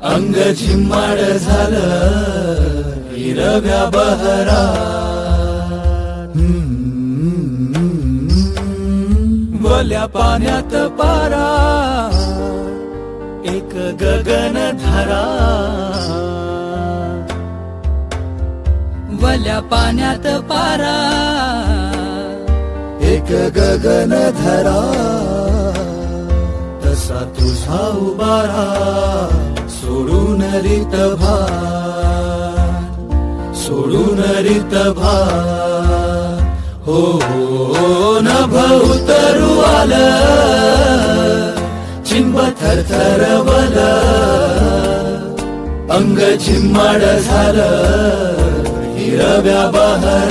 अंग झिम्माड झालं हिरव्या बहरा. वल्या पाण्यात पारा एक गगन धरा. वल्या पाण्यात पारा एक गगन धरा. तसा तुझा उबारा सोडून रीतभार, सोडून रीतभार. हो नभ उतरू आलं चिंब थरथरवलं. अंग झिम्माड झालं हिरव्या बहरा.